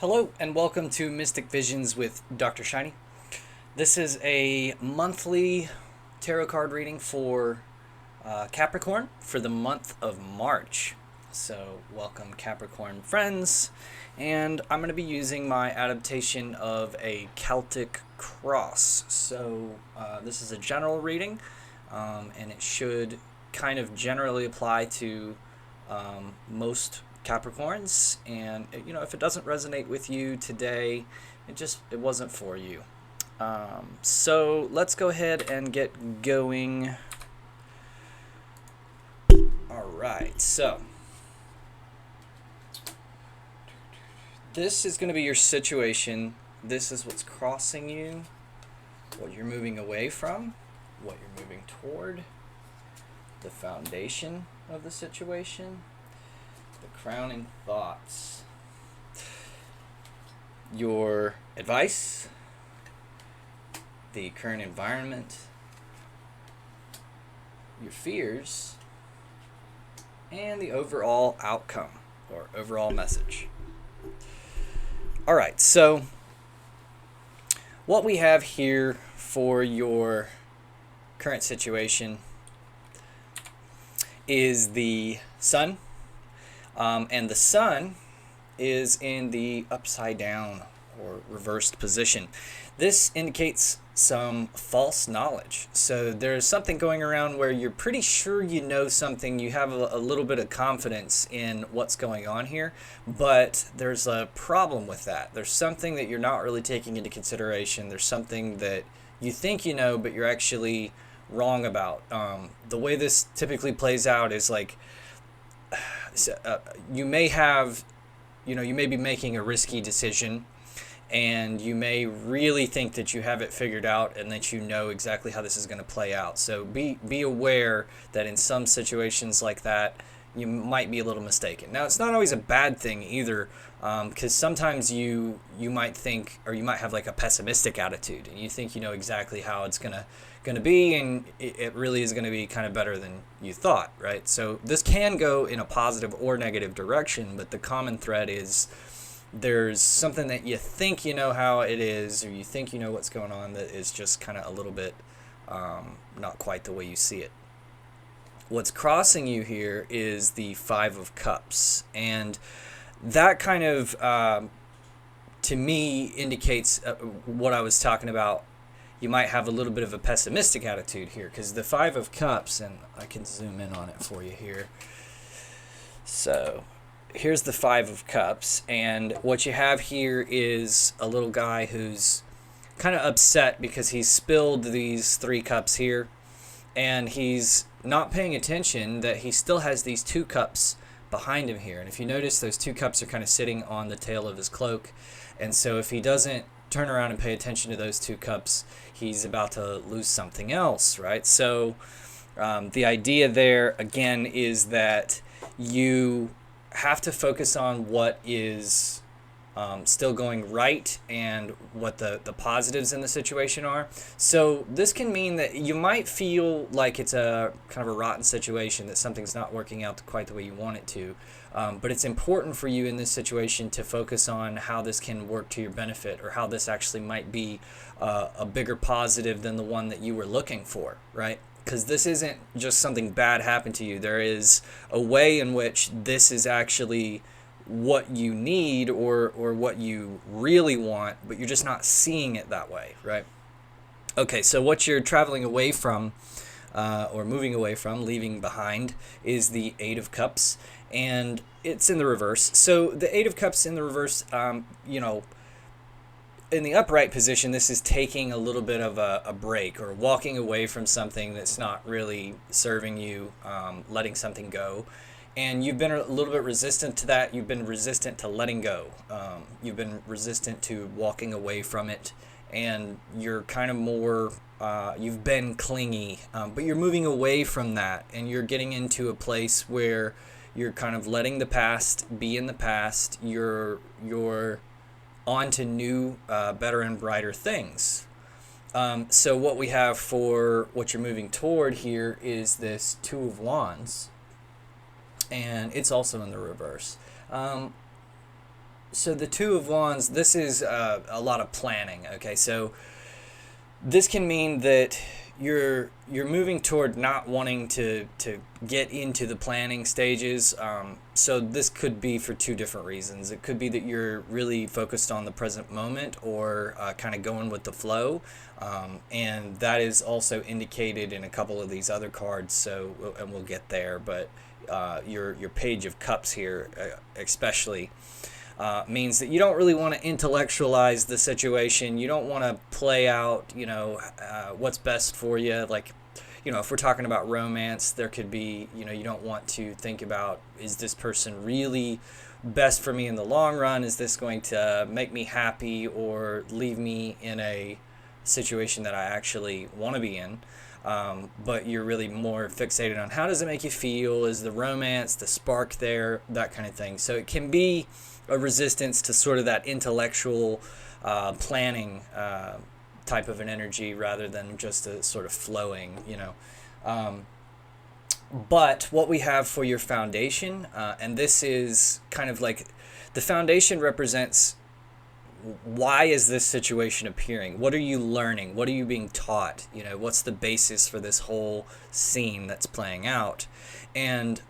Hello and welcome to Mystic Visions with DrShiny. This is a monthly tarot card reading for Capricorn for the month of March. So welcome Capricorn friends, and I'm going to be using my adaptation of a Celtic cross. So this is a general reading, and it should kind of generally apply to most Capricorns, and if it doesn't resonate with you today, it wasn't for you. So let's go ahead and get going. All right, so this is going to be your situation. This is what's crossing you, what you're moving away from, what you're moving toward, the foundation of the situation, the crowning thoughts, your advice, the current environment, your fears, and the overall outcome or overall message. All right, so what we have here for your current situation is the sun. And the sun is in the upside down or reversed position. This indicates some false knowledge. So there's something going around where you're pretty sure you know something, you have a little bit of confidence in what's going on here, but there's a problem with that. There's something that you're not really taking into consideration. There's something that you think you know, but you're actually wrong about. The way this typically plays out is like, you may be making a risky decision, and you may really think that you have it figured out and that you know exactly how this is going to play out. So be aware that in some situations like that, you might be a little mistaken. Now, it's not always a bad thing either, because sometimes you might think, or you might have like a pessimistic attitude, and you think you know exactly how it's gonna be, and it really is going to be kind of better than you thought, right? So this can go in a positive or negative direction, but the common thread is there's something that you think you know how it is, or you think you know what's going on, that is just kind of a little bit not quite the way you see it. What's crossing you here is the Five of Cups, and that kind of to me indicates what I was talking about. You might have a little bit of a pessimistic attitude here, because the Five of Cups, and I can zoom in on it for you here. So here's the Five of Cups, and what you have here is a little guy who's kind of upset because he's spilled these 3 cups here, and he's not paying attention that he still has these 2 cups behind him here. And if you notice, those 2 cups are kind of sitting on the tail of his cloak, and so if he doesn't turn around and pay attention to those 2 cups, he's about to lose something else, right? So the idea there, again, is that you have to focus on what is still going right and what the positives in the situation are. So this can mean that you might feel like it's a kind of a rotten situation, that something's not working out quite the way you want it to. But it's important for you in this situation to focus on how this can work to your benefit, or how this actually might be a bigger positive than the one that you were looking for, right? Because this isn't just something bad happened to you. There is a way in which this is actually what you need, or what you really want, but you're just not seeing it that way, right? Okay, so what you're traveling away from, or moving away from, leaving behind, is the Eight of Cups, and it's in the reverse. So the Eight of Cups in the reverse, in the upright position, this is taking a little bit of a break, or walking away from something that's not really serving you, letting something go. And you've been a little bit resistant to that. You've been resistant to letting go. You've been resistant to walking away from it. And you're kind of more, you've been clingy, but you're moving away from that. And you're getting into a place where you're kind of letting the past be in the past. You're on to new, better and brighter things. So what we have for what you're moving toward here is this Two of Wands. And it's also in the reverse. So the Two of Wands, this is a lot of planning. Okay, so this can mean that you're moving toward not wanting to get into the planning stages. So this could be for two different reasons. It could be that you're really focused on the present moment, or kind of going with the flow, and that is also indicated in a couple of these other cards. So, and we'll get there, but your Page of Cups here, especially. Means that you don't really want to intellectualize the situation. You don't want to play out, what's best for you. Like, if we're talking about romance, there could be, you don't want to think about, is this person really best for me in the long run? Is this going to make me happy or leave me in a situation that I actually want to be in? But you're really more fixated on how does it make you feel? Is the romance, the spark there, that kind of thing. So it can be a resistance to sort of that intellectual planning type of an energy, rather than just a sort of flowing, But what we have for your foundation, and this is kind of like the foundation represents, why is this situation appearing? What are you learning? What are you being taught? What's the basis for this whole scene that's playing out? And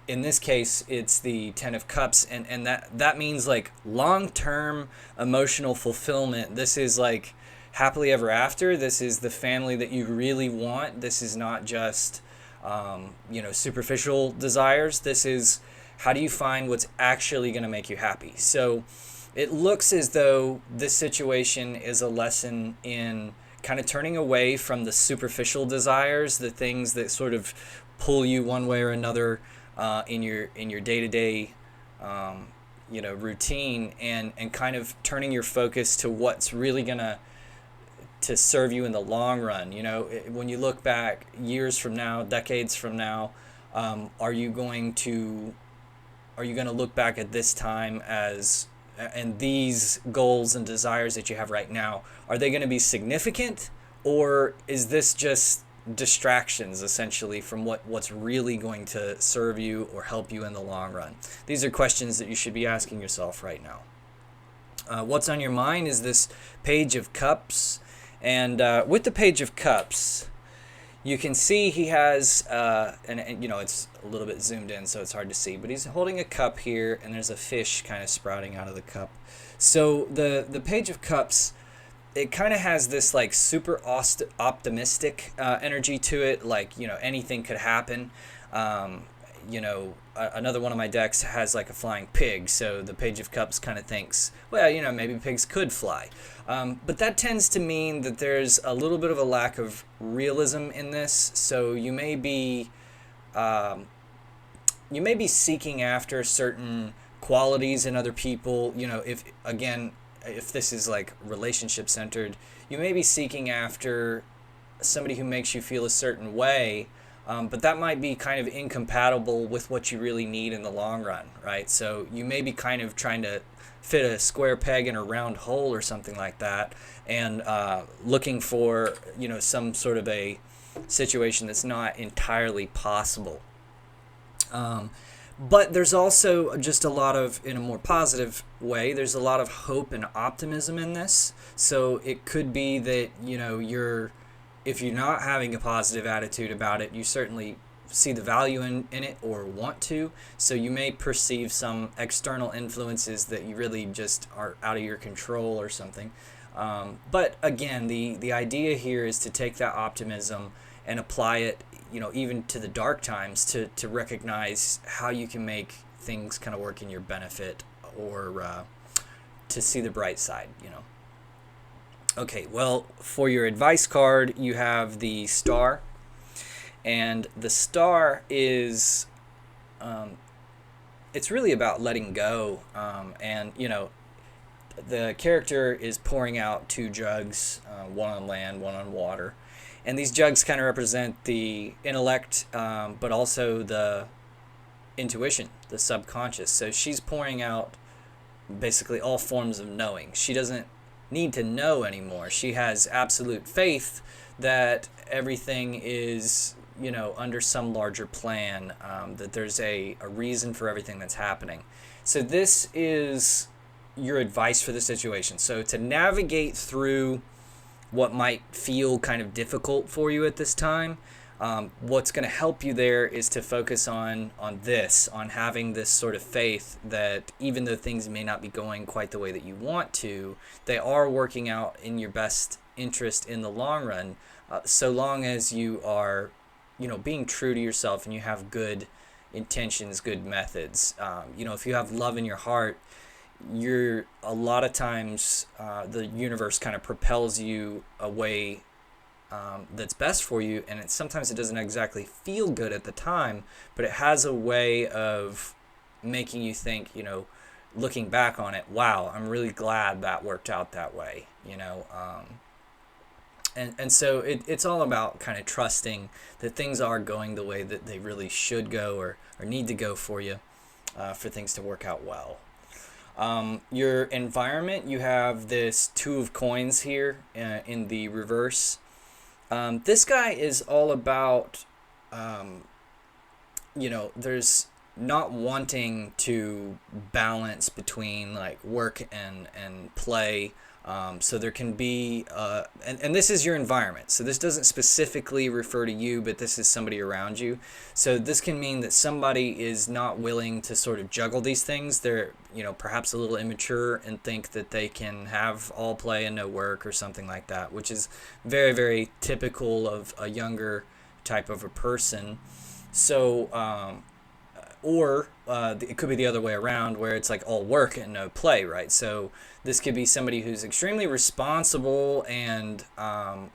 in this case, it's the Ten of Cups, and that means like long-term emotional fulfillment. This is like happily ever after. This is the family that you really want. This is not just superficial desires. This is, how do you find what's actually going to make you happy? So it looks as though this situation is a lesson in kind of turning away from the superficial desires, the things that sort of pull you one way or another in your day-to-day routine, and kind of turning your focus to what's really gonna to serve you in the long run. When you look back years from now, decades from now, are you going to look back at this time as, and these goals and desires that you have right now, are they going to be significant, or is this just distractions essentially from what's really going to serve you or help you in the long run? These are questions that you should be asking yourself right now. What's on your mind is this Page of Cups, and with the Page of Cups, you can see he has, and it's a little bit zoomed in, so it's hard to see, but he's holding a cup here, and there's a fish kind of sprouting out of the cup. So the Page of Cups, it kind of has this like super optimistic energy to it, like, anything could happen. Another one of my decks has like a flying pig, so the Page of Cups kind of thinks, well, maybe pigs could fly. But that tends to mean that there's a little bit of a lack of realism in this, so you may be seeking after certain qualities in other people. If this is like relationship centered, you may be seeking after somebody who makes you feel a certain way, but that might be kind of incompatible with what you really need in the long run, right? So you may be kind of trying to fit a square peg in a round hole or something like that, and looking for, some sort of a situation that's not entirely possible. But there's also just a lot of, in a more positive way, there's a lot of hope and optimism in this. So it could be that, if you're not having a positive attitude about it, you certainly see the value in it, or want to. So you may perceive some external influences that you really just are out of your control or something. But again, the idea here is to take that optimism and apply it, even to the dark times, to recognize how you can make things kind of work in your benefit, or to see the bright side, Okay, well, for your advice card, you have the Star, and the Star is, it's really about letting go, and, the character is pouring out two jugs, one on land, one on water. And these jugs kind of represent the intellect, but also the intuition, the subconscious. So she's pouring out basically all forms of knowing. She doesn't need to know anymore. She has absolute faith that everything is, under some larger plan, that there's a reason for everything that's happening. So this is your advice for the situation. So to navigate through what might feel kind of difficult for you at this time, what's going to help you there is to focus on this, on having this sort of faith that even though things may not be going quite the way that you want to, they are working out in your best interest in the long run, so long as you are, being true to yourself and you have good intentions, good methods. If you have love in your heart, you're a lot of times the universe kind of propels you away that's best for you, and sometimes it doesn't exactly feel good at the time, but it has a way of making you think, looking back on it, wow, I'm really glad that worked out that way, and so it's all about kind of trusting that things are going the way that they really should go, or need to go for you, for things to work out well. Your environment, you have this Two of Coins here in the reverse. This guy is all about, there's not wanting to balance between like work and play. So there can be, and this is your environment. So this doesn't specifically refer to you, but this is somebody around you. So this can mean that somebody is not willing to sort of juggle these things. They're, perhaps a little immature and think that they can have all play and no work or something like that, which is very, very typical of a younger type of a person. So, or it could be the other way around, where it's like all work and no play, right? So this could be somebody who's extremely responsible and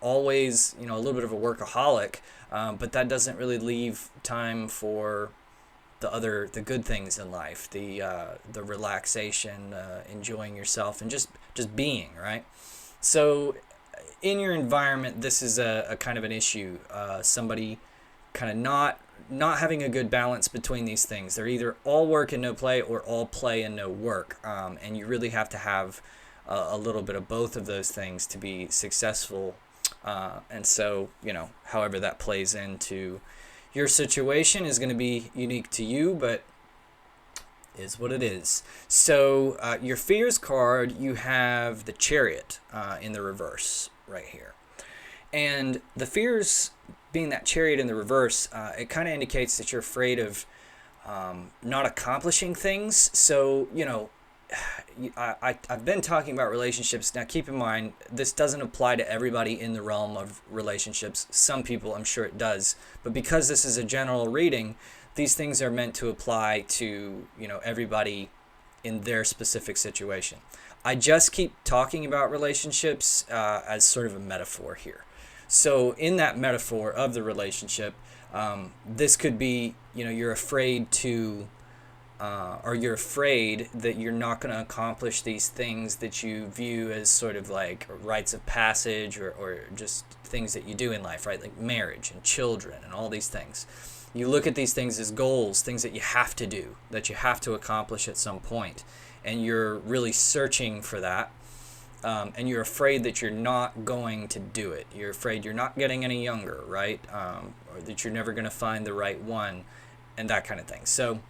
always, a little bit of a workaholic, but that doesn't really leave time for the good things in life, the relaxation, enjoying yourself, and just being, right? So in your environment, this is a kind of an issue. Somebody kind of not having a good balance between these things. They're either all work and no play, or all play and no work. And you really have to have a little bit of both of those things to be successful. And so, however that plays into your situation is going to be unique to you, but is what it is. So your fears card, you have the Chariot in the reverse right here. And the fears, being that Chariot in the reverse, it kind of indicates that you're afraid of not accomplishing things. So, I've been talking about relationships. Now, keep in mind, this doesn't apply to everybody in the realm of relationships. Some people, I'm sure it does. But because this is a general reading, these things are meant to apply to, everybody in their specific situation. I just keep talking about relationships as sort of a metaphor here. So in that metaphor of the relationship, this could be, you're afraid to, or you're afraid that you're not going to accomplish these things that you view as sort of like rites of passage, or just things that you do in life, right? Like marriage and children and all these things. You look at these things as goals, things that you have to do, that you have to accomplish at some point. And you're really searching for that. And you're afraid that you're not going to do it. You're afraid you're not getting any younger, right? Or that you're never going to find the right one, and that kind of thing. So,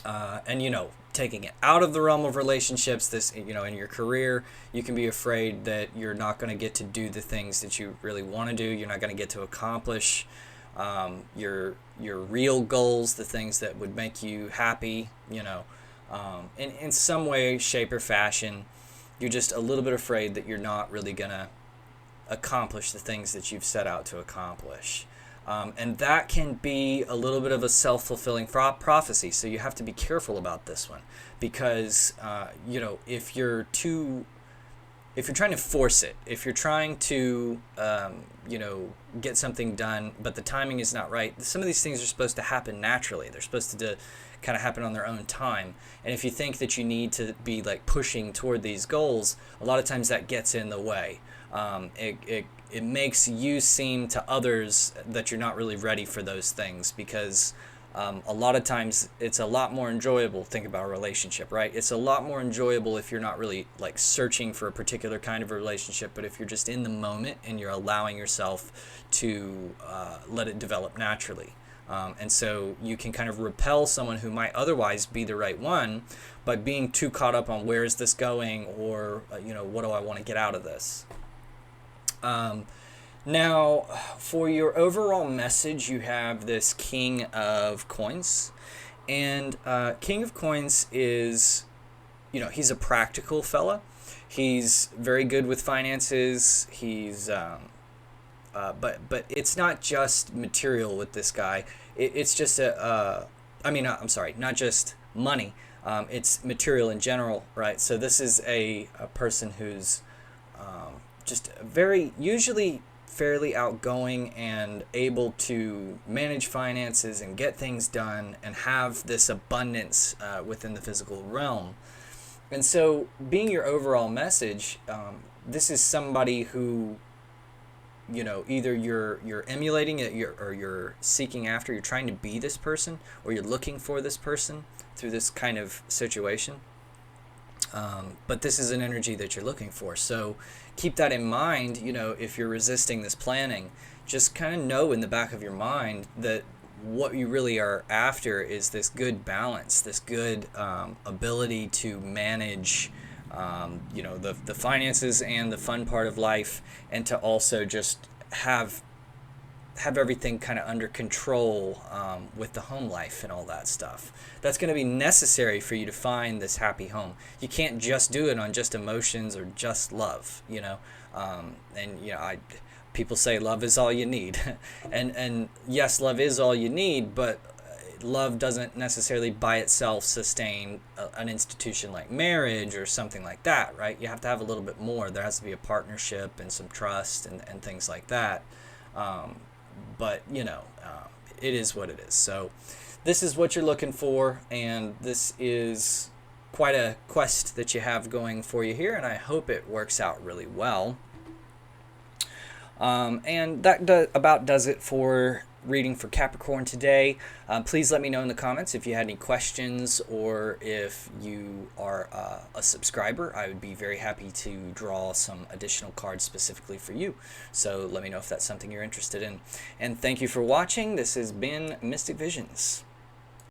and taking it out of the realm of relationships, this, in your career, you can be afraid that you're not going to get to do the things that you really want to do. You're not going to get to accomplish your real goals, the things that would make you happy, in some way, shape, or fashion. You're just a little bit afraid that you're not really going to accomplish the things that you've set out to accomplish. And that can be a little bit of a self-fulfilling prophecy. So you have to be careful about this one, because, if you're trying to force it, if you're trying to, get something done, but the timing is not right, some of these things are supposed to happen naturally. They're supposed to kind of happen on their own time. And if you think that you need to be like pushing toward these goals, a lot of times that gets in the way. It makes you seem to others that you're not really ready for those things, because a lot of times it's a lot more enjoyable. Think about a relationship, right? It's a lot more enjoyable if you're not really like searching for a particular kind of a relationship, but if you're just in the moment and you're allowing yourself to let it develop naturally. And so you can kind of repel someone who might otherwise be the right one by being too caught up on where is this going, or what do I want to get out of this. Now, for your overall message, you have this King of Coins. And King of Coins is, he's a practical fella. He's very good with finances. He's, but it's not just material with this guy. It's just I'm sorry, not just money. It's material in general, right? So this is a person who's just usually fairly outgoing and able to manage finances and get things done and have this abundance within the physical realm. And so, being your overall message, this is somebody who, either you're emulating it, or you're seeking after, you're trying to be this person, or you're looking for this person through this kind of situation. But this is an energy that you're looking for. So keep that in mind. If you're resisting this planning, just kind of know in the back of your mind that what you really are after is this good balance, this good ability to manage the finances and the fun part of life, and to also just have everything kind of under control with the home life and all that stuff. That's going to be necessary for you to find this happy home. You can't just do it on just emotions or just love, people say love is all you need. and yes, love is all you need, but love doesn't necessarily by itself sustain an institution like marriage or something like that, right? You have to have a little bit more. There has to be a partnership and some trust and things like that. But it is what it is. So this is what you're looking for, and this is quite a quest that you have going for you here, and I hope it works out really well. And that about does it for reading for Capricorn today. Please let me know in the comments if you had any questions, or if you are a subscriber. I would be very happy to draw some additional cards specifically for you. So let me know if that's something you're interested in. And thank you for watching. This has been Mystic Visions.